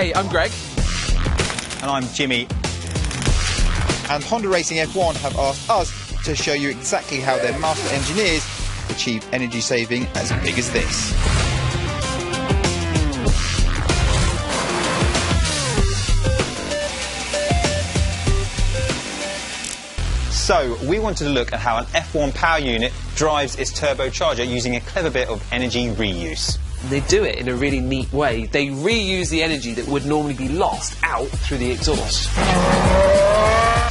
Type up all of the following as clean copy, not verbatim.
Hey, I'm Greg. And I'm Jimmy. And Honda Racing F1 have asked us to show you exactly how their master engineers achieve energy saving as big as this. So, we wanted to look at how an F1 power unit drives its turbocharger using a clever bit of energy reuse. They do it in a really neat way. They reuse the energy that would normally be lost out through the exhaust.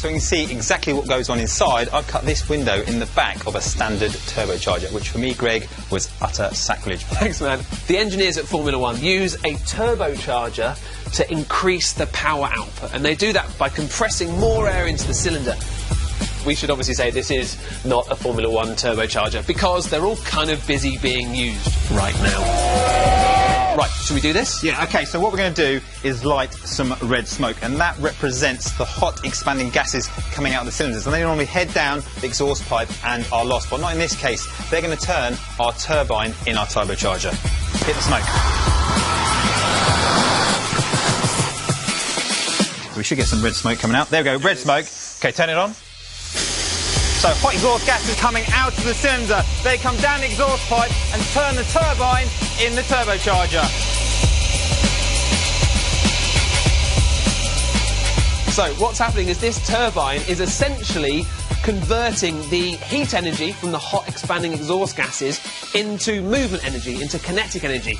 So you can see exactly what goes on inside. I've cut this window in the back of a standard turbocharger, which for me, Greg, was utter sacrilege. Thanks, man. The engineers at Formula One use a turbocharger to increase the power output, and they do that by compressing more air into the cylinder. We should obviously say this is not a Formula One turbocharger because they're all kind of busy being used right now. Right, should we do this? Yeah, OK, so what we're going to do is light some red smoke, and that represents the hot expanding gases coming out of the cylinders. And they normally head down the exhaust pipe and are lost, but not in this case. They're going to turn our turbine in our turbocharger. Hit the smoke. We should get some red smoke coming out. There we go, red smoke. OK, turn it on. So hot exhaust gases coming out of the cylinder. They come down the exhaust pipe and turn the turbine in the turbocharger. So what's happening is this turbine is essentially converting the heat energy from the hot expanding exhaust gases into movement energy, into kinetic energy.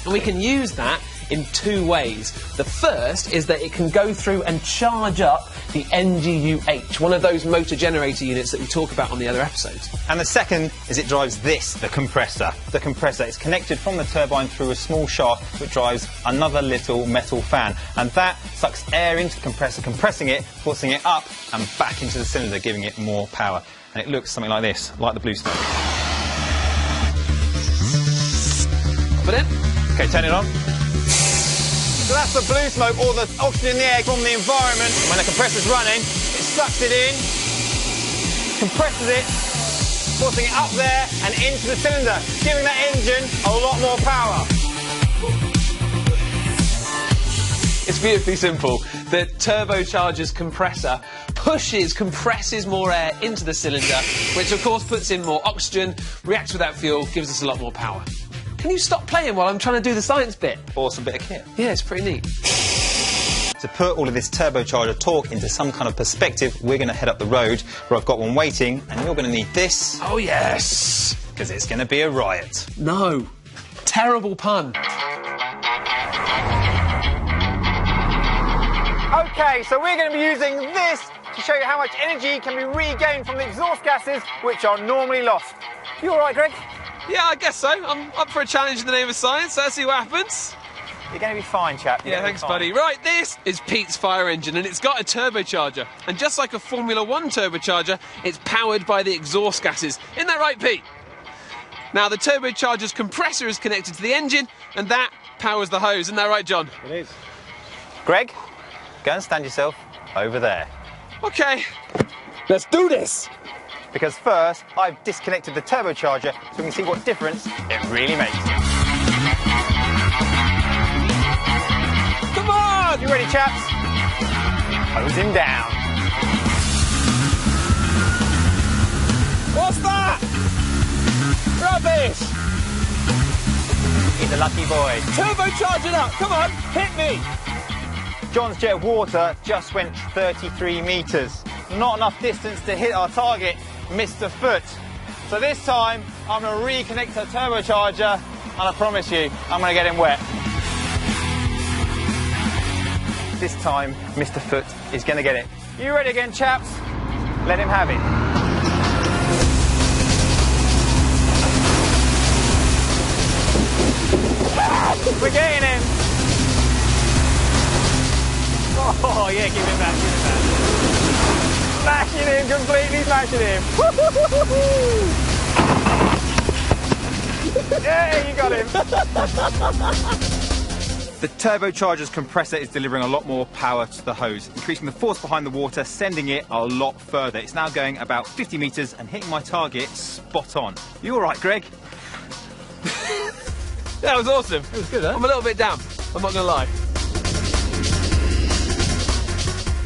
And we can use that in two ways. The first is that it can go through and charge up the NGUH, one of those motor generator units that we talk about on the other episodes. And the second is it drives this, the compressor. The compressor is connected from the turbine through a small shaft which drives another little metal fan. And that sucks air into the compressor, compressing it, forcing it up and back into the cylinder, giving it more power. And it looks something like this, like the blue smoke. Put it. OK, turn it on. So that's the blue smoke, or the oxygen in the air from the environment. When the compressor's running, it sucks it in, compresses it, forcing it up there and into the cylinder, giving that engine a lot more power. It's beautifully simple. The turbocharger's compressor compresses more air into the cylinder, which of course puts in more oxygen, reacts with that fuel, gives us a lot more power. Can you stop playing while I'm trying to do the science bit? Awesome bit of kit. Yeah, it's pretty neat. To put all of this turbocharger talk into some kind of perspective, we're going to head up the road where I've got one waiting, and you're going to need this. Oh, yes. Because it's going to be a riot. No. Terrible pun. OK, so we're going to be using this to show you how much energy can be regained from the exhaust gases, which are normally lost. You all right, Greg? Yeah, I guess so. I'm up for a challenge in the name of science. Let's see what happens. You're going to be fine, chap. Yeah, thanks, buddy. Right, this is Pete's fire engine, and it's got a turbocharger. And just like a Formula One turbocharger, it's powered by the exhaust gases. Isn't that right, Pete? Now, the turbocharger's compressor is connected to the engine, and that powers the hose. Isn't that right, John? It is. Greg, go and stand yourself over there. OK, let's do this. Because first, I've disconnected the turbocharger so we can see what difference it really makes. Come on! You ready, chaps? Hose him down. What's that? Rubbish! He's a lucky boy. Turbocharge it up! Come on, hit me! John's jet of water just went 33 metres. Not enough distance to hit our target, Mr. Foot. So this time, I'm going to reconnect the turbocharger, and I promise you, I'm going to get him wet. This time, Mr. Foot is going to get it. You ready again, chaps? Let him have it. We're getting him. Oh, yeah, give him that, give him that. Smashing him, completely smashing him. Yeah, you got him. The turbocharger's compressor is delivering a lot more power to the hose, increasing the force behind the water, sending it a lot further. It's now going about 50 metres and hitting my target spot on. You all right, Greg? That was awesome. It was good, huh? I'm a little bit down, I'm not going to lie.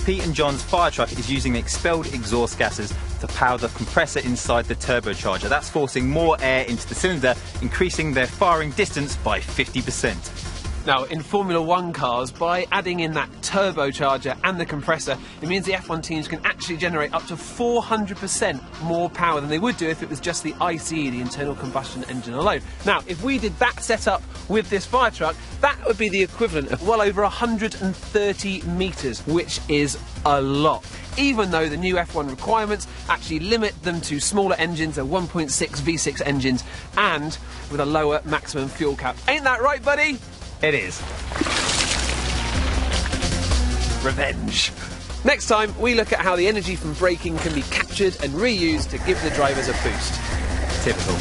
Pete and John's fire truck is using the expelled exhaust gases to power the compressor inside the turbocharger. That's forcing more air into the cylinder, increasing their firing distance by 50%. Now, in Formula 1 cars, by adding in that turbocharger and the compressor, it means the F1 teams can actually generate up to 400% more power than they would do if it was just the ICE, the internal combustion engine alone. Now, if we did that setup with this fire truck, that would be the equivalent of well over 130 metres, which is a lot. Even though the new F1 requirements actually limit them to smaller engines, a 1.6 V6 engines, and with a lower maximum fuel cap. Ain't that right, buddy? It is. Revenge. Next time, we look at how the energy from braking can be captured and reused to give the drivers a boost. Typical.